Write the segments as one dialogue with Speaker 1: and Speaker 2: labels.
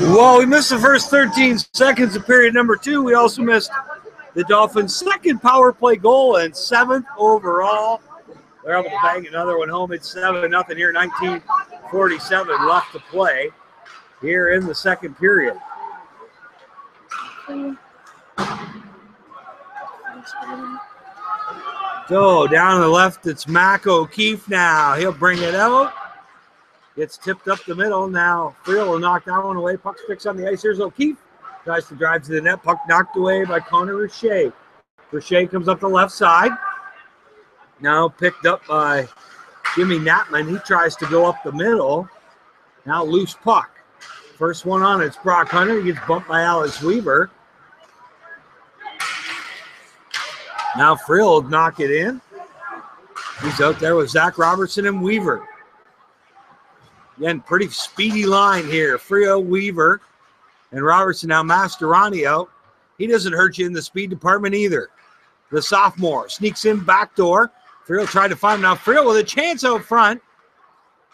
Speaker 1: Well, we missed the first 13 seconds of period number 2. We also missed the Dolphins' second power play goal and 7th overall. They're able to bang another one home. It's 7-0 here, 19:47 left to play here in the second period. So down to the left, it's Mac O'Keefe now. He'll bring it out. Gets tipped up the middle. Now Friel will knock that one away. Puck sticks on the ice. Here's O'Keefe. Tries to drive to the net. Puck knocked away by Connor Richey. Richey comes up the left side. Now picked up by Jimmy Knapman. He tries to go up the middle. Now loose puck. First one on it's Brock Hunter. He gets bumped by Alex Weaver. Now Friel will knock it in. He's out there with Zach Robertson and Weaver. Again, pretty speedy line here. Friel, Weaver, and Robertson. Now Mastroianni out. He doesn't hurt you in the speed department either. The sophomore sneaks in back door. Friel tried to find him. Now Friel with a chance out front.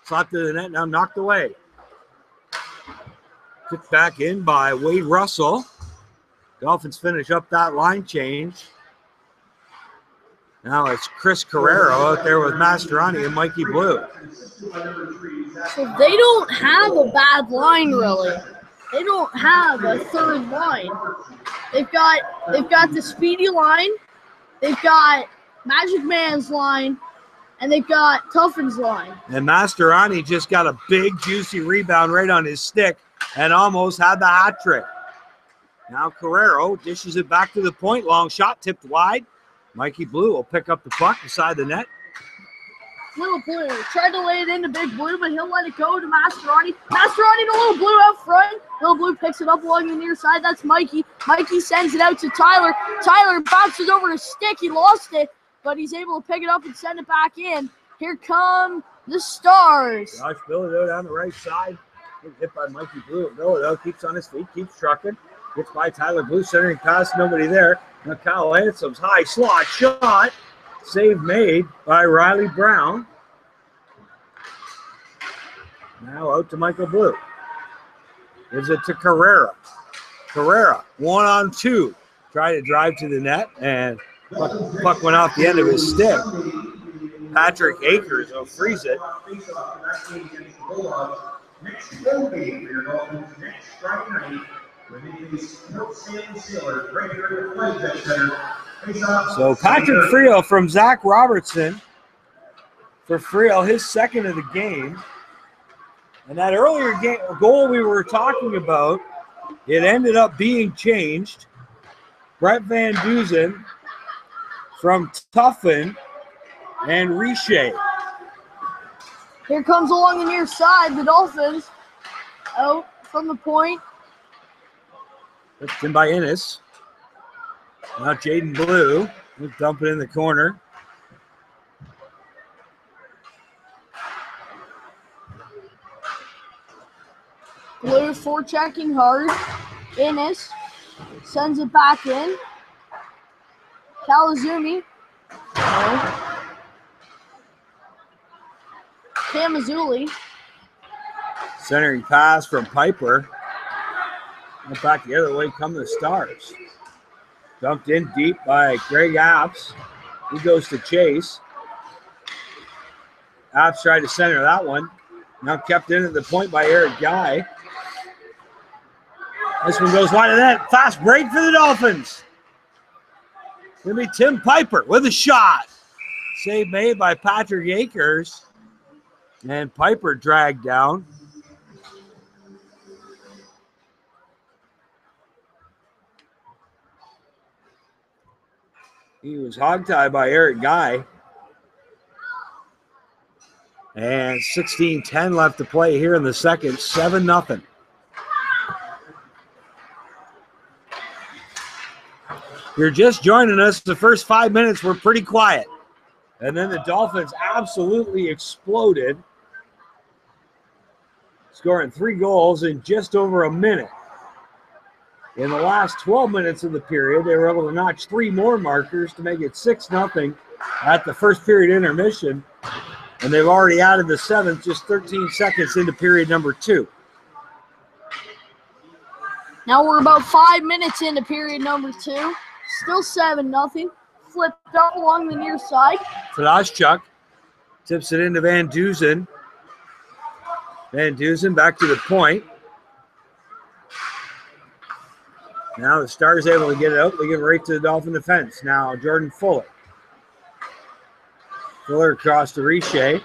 Speaker 1: Slapped to the net, now knocked away. Kicked back in by Wade Russell. Dolphins finish up that line change. Now it's Chris Carrero out there with Mastroianni and Mikey Blue.
Speaker 2: So they don't have a bad line, really. They don't have a third line. They've got the speedy line, they've got Magic Man's line, and they've got Tuffin's line.
Speaker 1: And Mastroianni just got a big, juicy rebound right on his stick and almost had the hat trick. Now Carrero dishes it back to the point. Long shot tipped wide. Mikey Blue will pick up the puck beside the net.
Speaker 2: Little Blue tried to lay it into Big Blue, but he'll let it go to Mastroianni. Mastroianni to Little Blue out front. Little Blue picks it up along the near side. That's Mikey. Mikey sends it out to Tyler. Tyler bounces over his stick. He lost it, but he's able to pick it up and send it back in. Here come the Stars.
Speaker 1: Josh Bilodeau down the right side. Hit by Mikey Blue. Bilodeau keeps on his feet, keeps trucking. Gets by Tyler Blue, centering pass, nobody there. Now Kyle Hansom's high slot shot. Save made by Riley Brown. Now out to Michael Blue. Gives it to Carrera. Carrera, 1-on-2. Try to drive to the net, and puck went off the end of his stick. Patrick Akers will freeze it. Next home game for your Dolphins next Friday night. So Patrick Friel from Zach Robertson for Friel, his second of the game. And that earlier goal we were talking about, it ended up being changed. Brett Van Duzen from Tuffin and Richey.
Speaker 2: Here comes along the near side, the Dolphins out from the point.
Speaker 1: It's in by Ennis. Now Jaden Blue will dump it in the corner.
Speaker 2: Blue forechecking hard. Ennis sends it back in. Kalazumi. No. Kamazuli.
Speaker 1: Centering pass from Piper. And back the other way come the Stars. Dumped in deep by Greg Apps. He goes to chase. Apps tried to center that one. Now kept in at the point by Eric Guy. This one goes wide of that. Fast break for the Dolphins. It's going to be Tim Piper with a shot. Save made by Patrick Akers. And Piper dragged down. He was hogtied by Eric Guy. And 16-10 left to play here in the second. 7-0. You're just joining us. The first 5 minutes were pretty quiet. And then the Dolphins absolutely exploded, scoring 3 goals in just over a minute. In the last 12 minutes of the period, they were able to notch 3 more markers to make it 6-0 at the first period intermission. And they've already added the 7th, just 13 seconds into period number 2.
Speaker 2: Now we're about 5 minutes into period number 2. Still 7-0. Flipped up along the near side.
Speaker 1: Tadashchuk tips it into Van Dusen. Van Dusen back to the point. Now the Stars able to get it out. They give it right to the Dolphin defense. Now Jordan Fuller. Fuller across to Riche.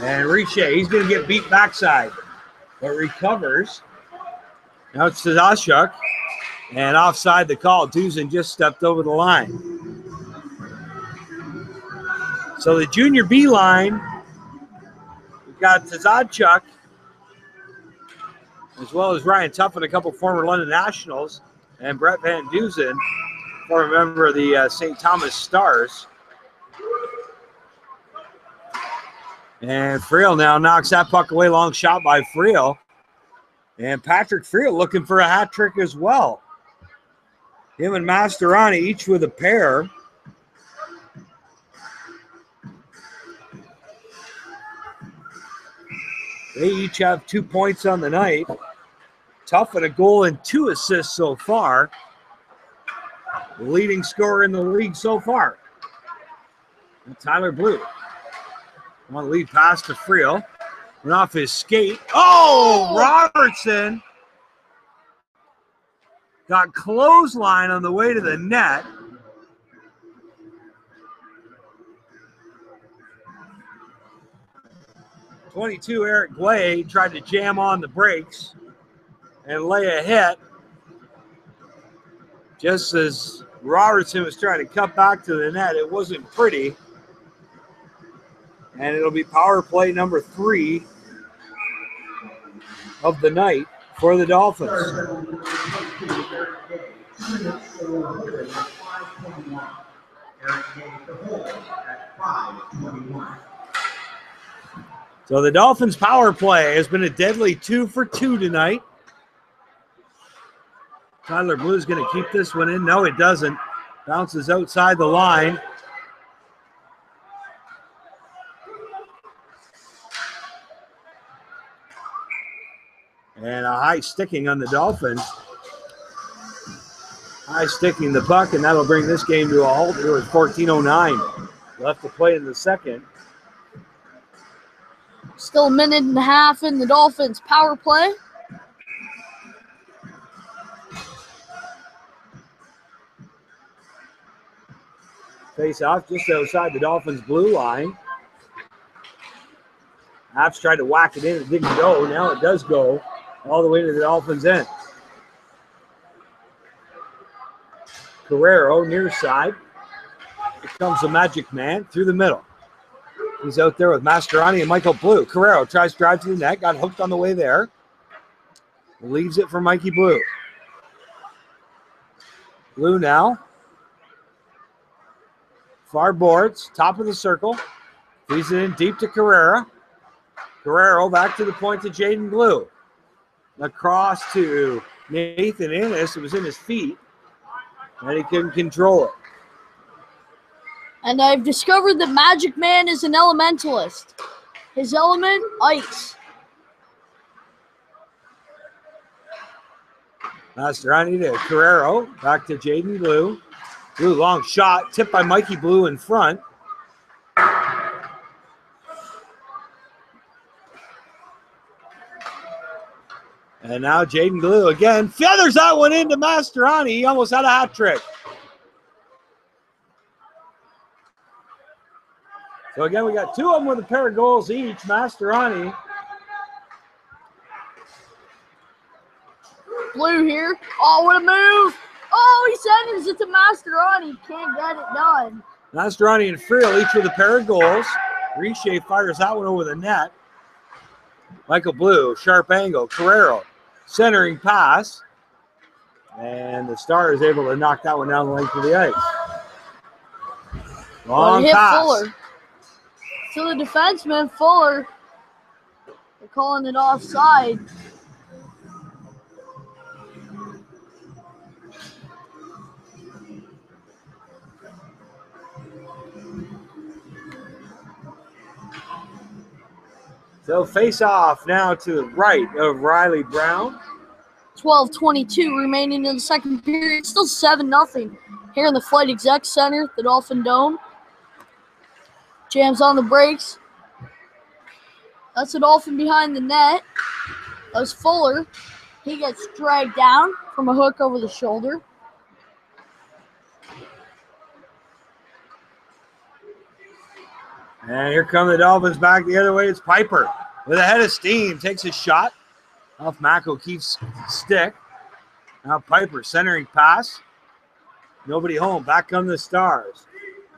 Speaker 1: And Riche, he's going to get beat backside, but recovers. Now it's Tadashchuk. And offside the call. Dusen just stepped over the line. So the junior B line, we've got Tadashchuk, as well as Ryan Tuffin, a couple former London Nationals, and Brett Van Dusen, former member of the St. Thomas Stars. And Friel now knocks that puck away. Long shot by Friel. And Patrick Friel looking for a hat trick as well. Him and Mastroianni each with a pair. They each have 2 points on the night. Tuffin a goal and 2 assists so far. The leading scorer in the league so far. And Tyler Blue. On the lead pass to Friel. Went off his skate. Oh, Robertson got clothesline on the way to the net. .22 Eric Glay tried to jam on the brakes and lay a hit just as Robertson was trying to cut back to the net. It wasn't pretty. And it'll be power play number 3 of the night for the Dolphins. So the Dolphins' power play has been a deadly 2 for 2 tonight. Tyler Blue's going to keep this one in. No, it doesn't. Bounces outside the line. And a high sticking on the Dolphins. High sticking the puck, and that'll bring this game to a halt here with 14:09 left to play in the second.
Speaker 2: Still a minute and a half in the Dolphins' power play.
Speaker 1: Face off just outside the Dolphins' blue line. Apps tried to whack it in. It didn't go. Now it does go all the way to the Dolphins' end. Carrero near side. Here comes the Magic Man through the middle. He's out there with Mastroianni and Michael Blue. Carrero tries to drive to the net. Got hooked on the way there. Leaves it for Mikey Blue. Blue now. Far boards. Top of the circle. Feeds it in deep to Carrera. Carrero back to the point to Jaden Blue. Across to Nathan Innes. It was in his feet. And he couldn't control it.
Speaker 2: And I've discovered that Magic Man is an elementalist. His element, ice.
Speaker 1: Mastroianni to Carrero. Back to Jaden Blue. Blue long shot. Tipped by Mikey Blue in front. And now Jaden Blue again. Feathers that one into Mastroianni. He almost had a hat trick. So again, we got 2 of them with a pair of goals each. Mastroianni.
Speaker 2: Blue here. Oh, what a move. Oh, he sends it to Mastroianni. Can't get it done.
Speaker 1: Mastroianni and Friel each with a pair of goals. Riche fires that one over the net. Michael Blue, sharp angle. Carrero, centering pass. And the Star is able to knock that one down the length of the ice. Long pass.
Speaker 2: Fuller. To the defenseman, Fuller. They're calling it offside.
Speaker 1: So face off now to the right of Riley Brown.
Speaker 2: 12:22 remaining in the second period. Still 7-0 here in the Flight Exec Center, the Dolphin Dome. Jams on the brakes. That's a Dolphin behind the net. That was Fuller. He gets dragged down from a hook over the shoulder.
Speaker 1: And here come the Dolphins back the other way. It's Piper with a head of steam. Takes a shot off Mac O'Keefe's stick. Now Piper centering pass. Nobody home. Back come the Stars.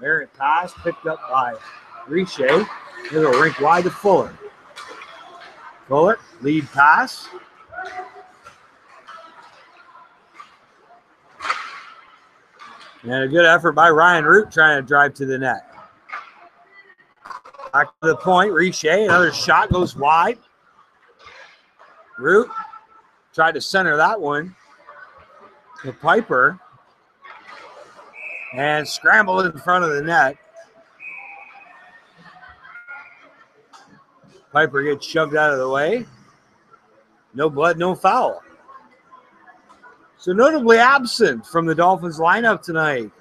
Speaker 1: Errant pass picked up by Riche. It'll rink wide to Fuller. Fuller, lead pass. And a good effort by Ryan Root trying to drive to the net. Back to the point, Riche, another shot goes wide. Root tried to center that one to Piper. And scrambled in front of the net. Piper gets shoved out of the way. No blood, no foul. So notably absent from the Dolphins lineup tonight,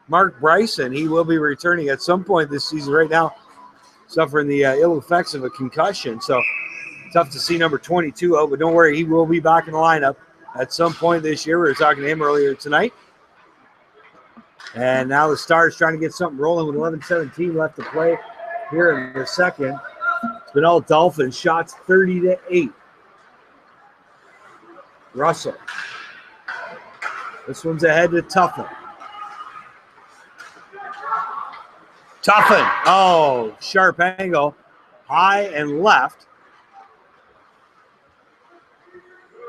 Speaker 1: Mark Bryson. He will be returning at some point this season. Right now, suffering the ill effects of a concussion. So tough to see number 22 out, but don't worry, he will be back in the lineup at some point this year. We were talking to him earlier tonight. And now the Stars trying to get something rolling with 11:17 left to play here in the second. It's been all Dolphins. Shots 30-8. Russell. This one's ahead to Tuffin. Tuffin. Oh, sharp angle. High and left.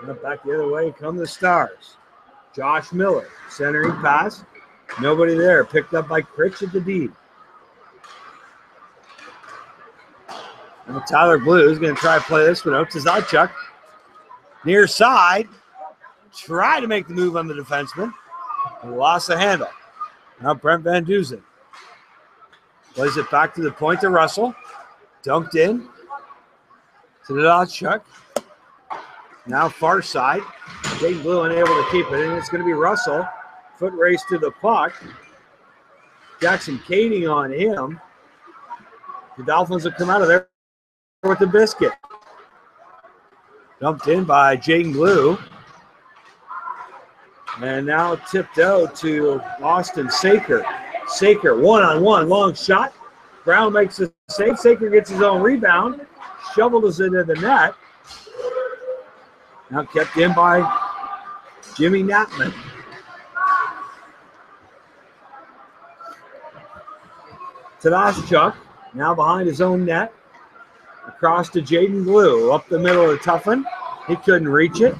Speaker 1: And back the other way come the Stars. Josh Miller. Centering pass. Nobody there. Picked up by Critch at the D. And Tyler Blue is going to try to play this one out to Zadchuk. Near side. Try to make the move on the defenseman. He lost the handle. Now Brent Van Duzen. Plays it back to the point to Russell. Dunked in to the Zadchuk. Now far side. Jake Blue unable to keep it in. It's going to be Russell. Foot race to the puck. Jackson Kading on him. The Dolphins will come out of there with the biscuit. Dumped in by Jaden Blue. And now tipped out to Austin Saker. Saker, one-on-one, long shot. Brown makes a save. Saker gets his own rebound. Shovels it into the net. Now kept in by Jimmy Knappman. Tadashchuk now behind his own net. Across to Jaden Blue. Up the middle of Tuffin. He couldn't reach it.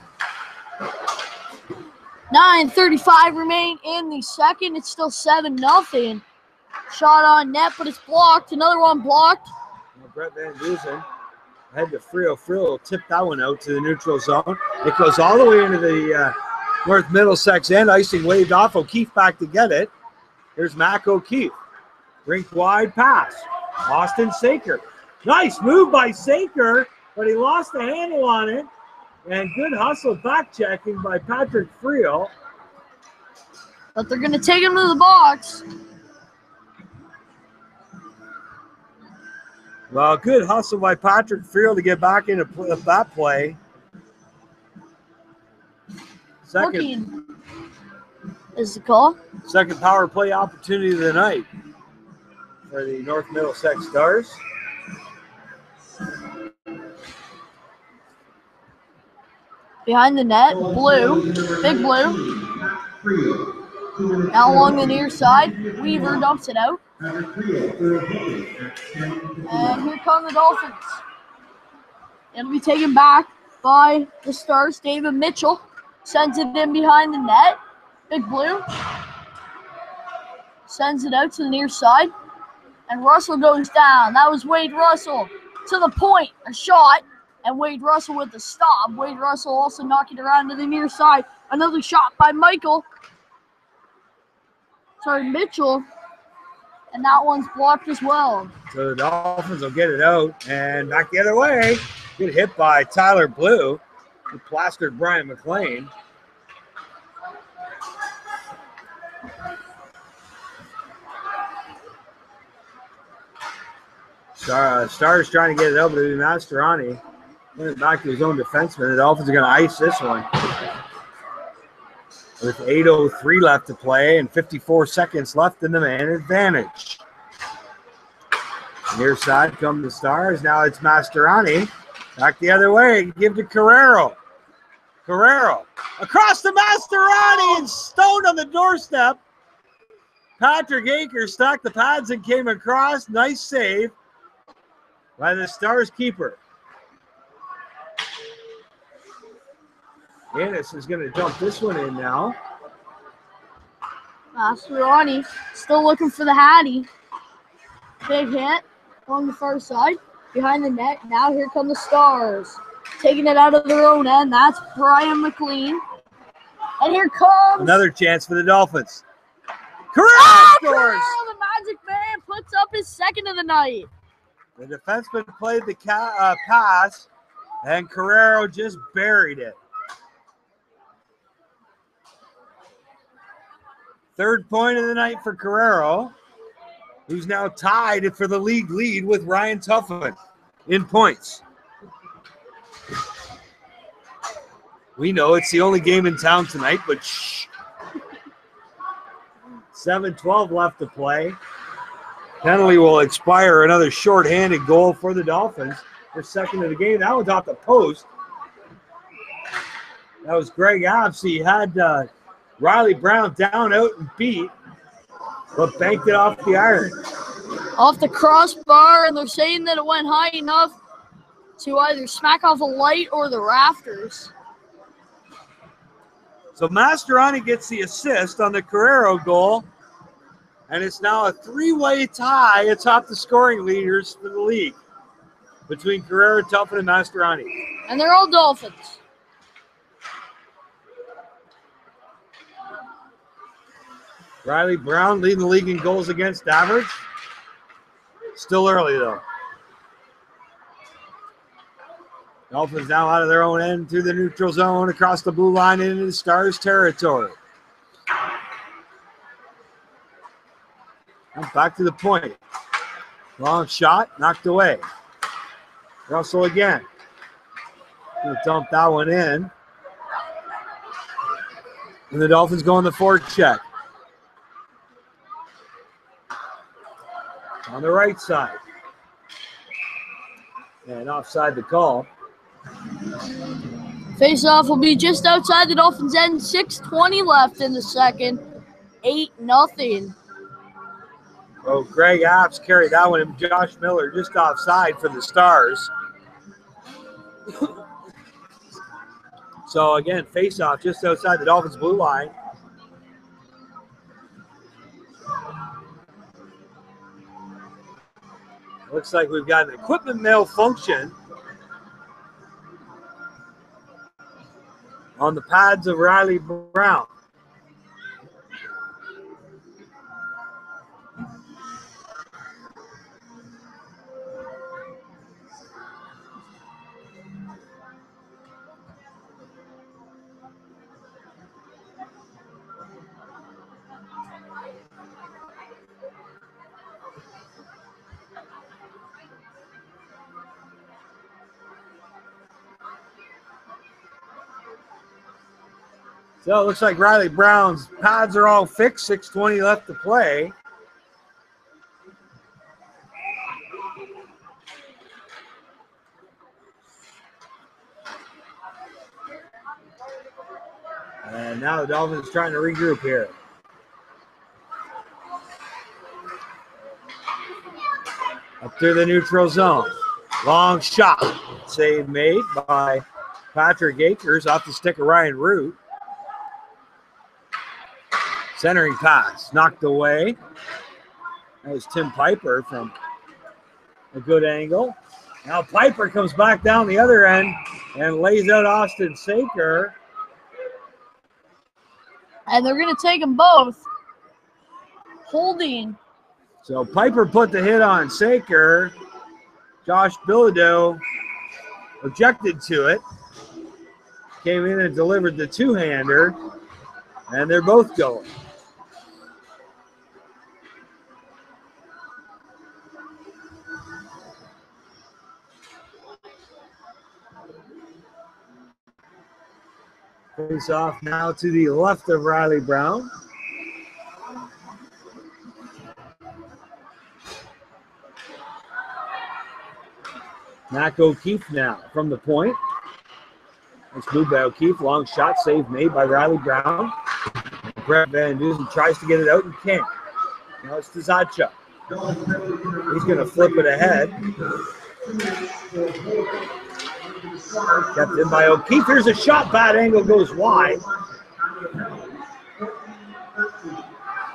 Speaker 2: 9:35 remain in the second. It's still 7-0. Shot on net, but it's blocked. Another one blocked.
Speaker 1: Now Brett Van Duzen head to Frio. Frio will tip that one out to the neutral zone. It goes all the way into the North Middlesex end. Icing waved off. O'Keefe back to get it. Here's Mac O'Keefe. Rink wide pass. Austin Saker. Nice move by Saker, but he lost the handle on it. And good hustle back checking by Patrick Frio.
Speaker 2: But they're going to take him to the box.
Speaker 1: Well, good hustle by Patrick Frio to get back into that play.
Speaker 2: Second is the call.
Speaker 1: Second power play opportunity of the night for the North Middlesex Stars.
Speaker 2: Behind the net, Blue, Big Blue. Now along the near side, Weaver dumps it out. And here come the Dolphins. It'll be taken back by the Stars. David Mitchell sends it in behind the net. Big Blue sends it out to the near side. And Russell goes down. That was Wade Russell to the point, a shot. And Wade Russell with the stop. Wade Russell also knocking it around to the near side. Another shot by Mitchell. And that one's blocked as well.
Speaker 1: So the Dolphins will get it out and back the other way. Get hit by Tyler Blue, who plastered Brian McLean. Stars trying to get it out, but it'll be Mastroianni. Went back to his own defenseman. The Dolphins are going to ice this one. With 8:03 left to play and 54 seconds left in the man advantage. Near side come the Stars. Now it's Mastroianni. Back the other way. Give to Carrero. Carrero. Across to Mastroianni and stoned on the doorstep. Patrick Akers stacked the pads and came across. Nice save by the Stars keeper. Ennis is going to dump this one in now.
Speaker 2: Mastroianni still looking for the Hattie. Big hit along the far side. Behind the net. Now here come the Stars. Taking it out of their own end. That's Brian McLean. And here comes
Speaker 1: another chance for the Dolphins. Carrero scores!
Speaker 2: The Magic Man puts up his second of the night.
Speaker 1: The defenseman played the pass, and Carrero just buried it. Third point of the night for Carrero, who's now tied for the league lead with Ryan Tuffman in points. We know it's the only game in town tonight, but shh. 7:12 left to play. Penalty will expire. Another shorthanded goal for the Dolphins. Their second of the game. That was off the post. That was Greg Abs. He had Riley Brown down, out, and beat, but banked it off the iron.
Speaker 2: Off the crossbar, and they're saying that it went high enough to either smack off a light or the rafters.
Speaker 1: So Mastroianni gets the assist on the Carrero goal, and it's now a three-way tie atop the scoring leaders for the league between Carrero, Tuffman, and Mastroianni.
Speaker 2: And they're all Dolphins.
Speaker 1: Riley Brown leading the league in goals against average. Still early, though. Dolphins now out of their own end through the neutral zone, across the blue line into the Stars territory. And back to the point. Long shot, knocked away. Russell again. Gonna dump that one in. And the Dolphins go on the forecheck. On the right side. And offside the call.
Speaker 2: Face-off will be just outside the Dolphins' end. 6:20 left in the second. 8-0.
Speaker 1: Oh, Greg Apps carried that one, and Josh Miller just offside for the Stars. So again, face-off just outside the Dolphins' blue line. Looks like we've got an equipment malfunction on the pads of Riley Brown. So it looks like Riley Brown's pads are all fixed. 6:20 left to play. And now the Dolphins trying to regroup here. Up through the neutral zone. Long shot. Save made by Patrick Akers off the stick of Ryan Root. Centering pass, knocked away. That was Tim Piper from a good angle. Now Piper comes back down the other end and lays out Austin Saker.
Speaker 2: And they're going to take them both. Holding
Speaker 1: So Piper put the hit on Saker. Josh Bilodeau objected to it. Came in and delivered the two-hander. And they're both going. Face off now to the left of Riley Brown. Mac O'Keefe now from the point. Nice move by O'Keefe. Long shot, save made by Riley Brown. Brett Van Dusen tries to get it out and can't. Now it's to Zacha. He's going to flip it ahead. Kept in by O'Keefe. Here's a shot. Bad angle, goes wide.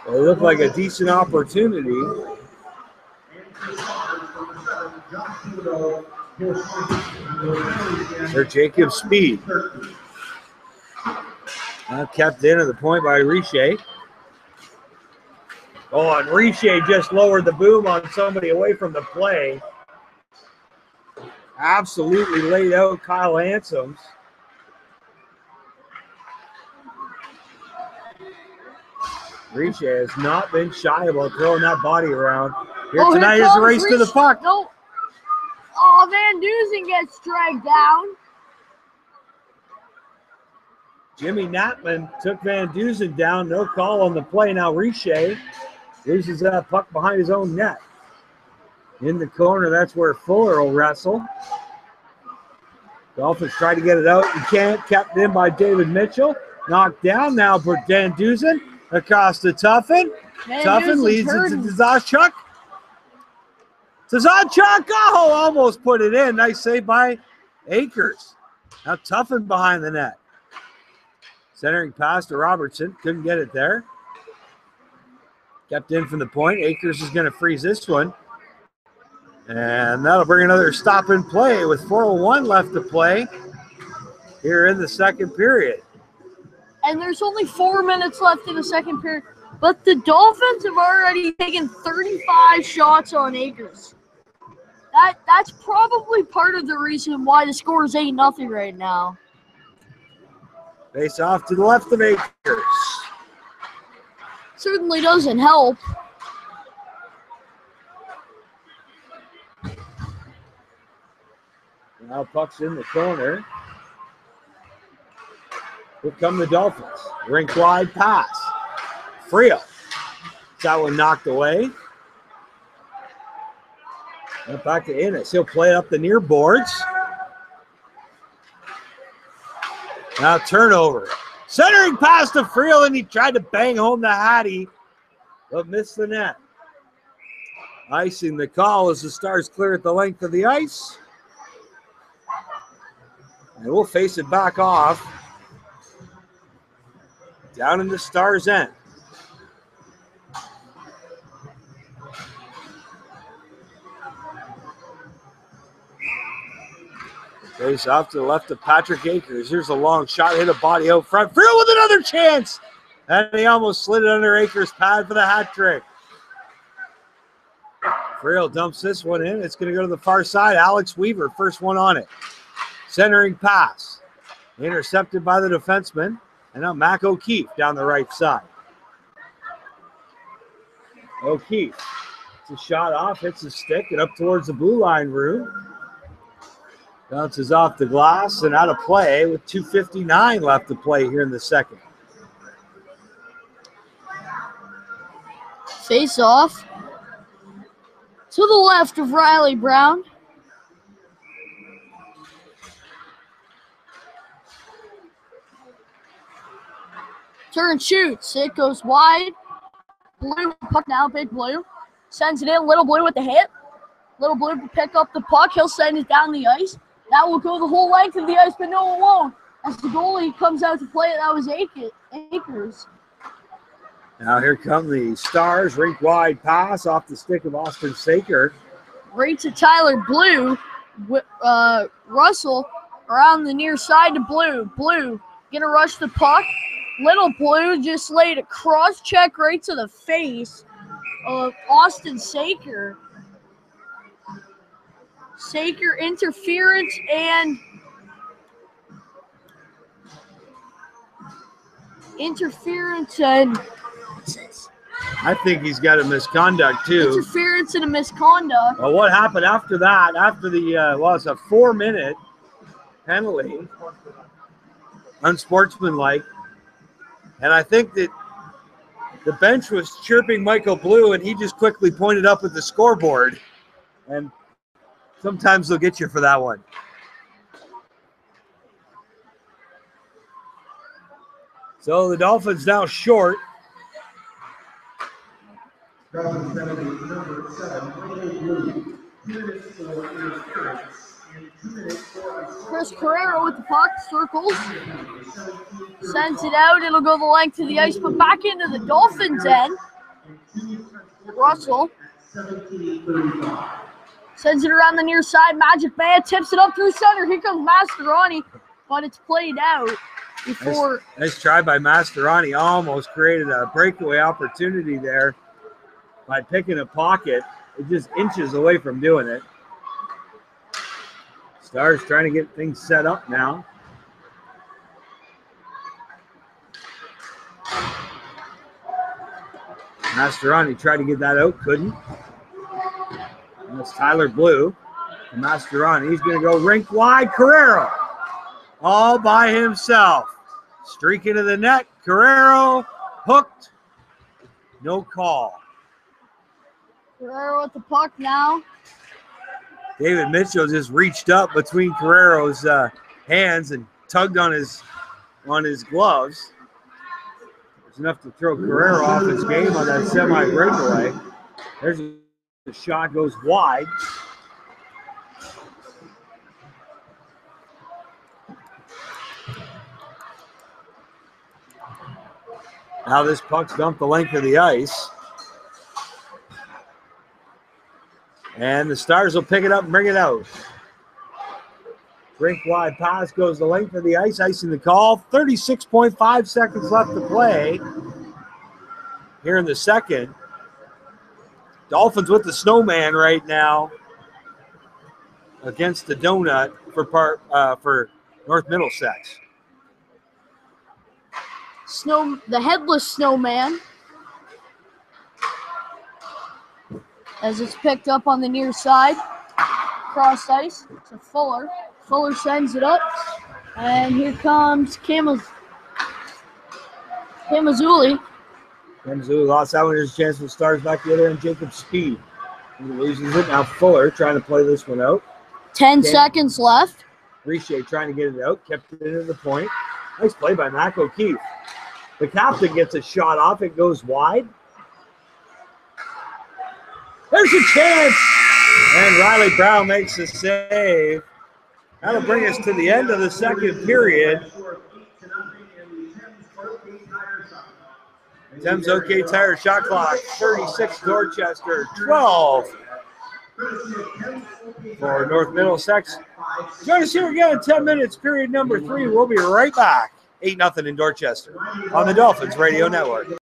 Speaker 1: Well, it looked like a decent opportunity. For Jacob Speed. Kept in at the point by Riche. Oh, and Riche just lowered the boom on somebody away from the play. Absolutely laid out Kyle Ansems. Riche has not been shy about throwing that body around. Here tonight, here's the race to the puck.
Speaker 2: Nope. Oh, Van Dusen gets dragged down.
Speaker 1: Jimmy Natman took Van Dusen down. No call on the play. Now Riche loses that puck behind his own net. In the corner, that's where Fuller will wrestle. Dolphins try to get it out and can't. Kept in by David Mitchell. Knocked down now for Van Dusen. Across to Tuffin. Tuffin leads it to Zachuck. To Zachuck. Oh, almost put it in. Nice save by Akers. Now Tuffin behind the net. Centering pass to Robertson. Couldn't get it there. Kept in from the point. Akers is going to freeze this one. And that'll bring another stop and play with 4:01 left to play here in the second period.
Speaker 2: And there's only 4 minutes left in the second period. But the Dolphins have already taken 35 shots on Akers. That's probably part of the reason why the score is 8-0 right now.
Speaker 1: Face off to the left of Akers.
Speaker 2: Certainly doesn't help.
Speaker 1: Now puck's in the corner. Here come the Dolphins. Rink wide pass. Frio. That one knocked away. And back to Innes. He'll play it up the near boards. Now turnover. Centering pass to Frio, and he tried to bang home the Hattie, but missed the net. Icing the call as the Stars clear at the length of the ice. And we'll face it back off. Down in the Stars' end. Face off to the left of Patrick Akers. Here's a long shot, hit a body out front. Frill with another chance. And he almost slid it under Akers' pad for the hat trick. Frill dumps this one in. It's going to go to the far side. Alex Weaver, first one on it. Centering pass. Intercepted by the defenseman. And now Mac O'Keefe down the right side. O'Keefe. It's a shot off, hits the stick, and up towards the blue line room. Bounces off the glass and out of play with 2:59 left to play here in the second.
Speaker 2: Face off to the left of Riley Brown. Turn shoots. It goes wide. Blue puck now. Big Blue sends it in. Little Blue with the hit. Little Blue will pick up the puck. He'll send it down the ice. That will go the whole length of the ice, but no, it won't. As the goalie comes out to play it, that was Akers.
Speaker 1: Now here come the Stars. Rink wide pass off the stick of Austin Saker.
Speaker 2: Right to Tyler Blue. Russell around the near side to Blue. Blue gonna rush the puck. Little Blue just laid a cross check right to the face. Austin Saker. Saker interference and what's this?
Speaker 1: I think he's got a misconduct too.
Speaker 2: Interference and a misconduct.
Speaker 1: Well, what happened after that? After the it's a 4-minute penalty, unsportsmanlike, and I think that the bench was chirping Michael Blue, and he just quickly pointed up at the scoreboard, and sometimes they'll get you for that one. So the Dolphins now short.
Speaker 2: Chris Carrero with the puck, circles, sends it out. It'll go the length of the ice, but back into the Dolphins' end. Russell sends it around the near side. Magic Man tips it up through center. Here comes Mastroianni, but it's played out before.
Speaker 1: Nice try by Mastroianni. Almost created a breakaway opportunity there by picking a pocket. It just inches away from doing it. Stars trying to get things set up now. Mastroianni tried to get that out, couldn't. And that's Tyler Blue. Mastroianni, he's going to go rink wide. Carrero, all by himself. Streak into the net. Carrero, hooked. No call.
Speaker 2: Carrero with the puck now.
Speaker 1: David Mitchell just reached up between Carrero's hands and tugged on his gloves. It's enough to throw Carrero off his game on that semi-breakaway. There's the shot, goes wide. Now this puck's dumped the length of the ice. And the Stars will pick it up and bring it out. Rink wide pass goes the length of the ice, icing the call. 36.5 seconds left to play here in the second. Dolphins with the snowman right now against the donut for North Middlesex.
Speaker 2: The headless snowman. As it's picked up on the near side. Cross ice to Fuller. Fuller sends it up. And here comes Kamazuli.
Speaker 1: Kamazuli lost that one. There's a chance for the Stars back together, and Jacob Speed. He loses it. Now Fuller trying to play this one out.
Speaker 2: 10 seconds left.
Speaker 1: Richer trying to get it out. Kept it into the point. Nice play by Mac O'Keefe. The captain gets a shot off. It goes wide. There's a chance. And Riley Brown makes a save. That'll bring us to the end of the second period. Thames OK Tire shot clock, 36 Dorchester, 12 for North Middlesex. Join us here again in 10 minutes, period number 3. We'll be right back. 8-0 in Dorchester on the Dolphins Radio Network.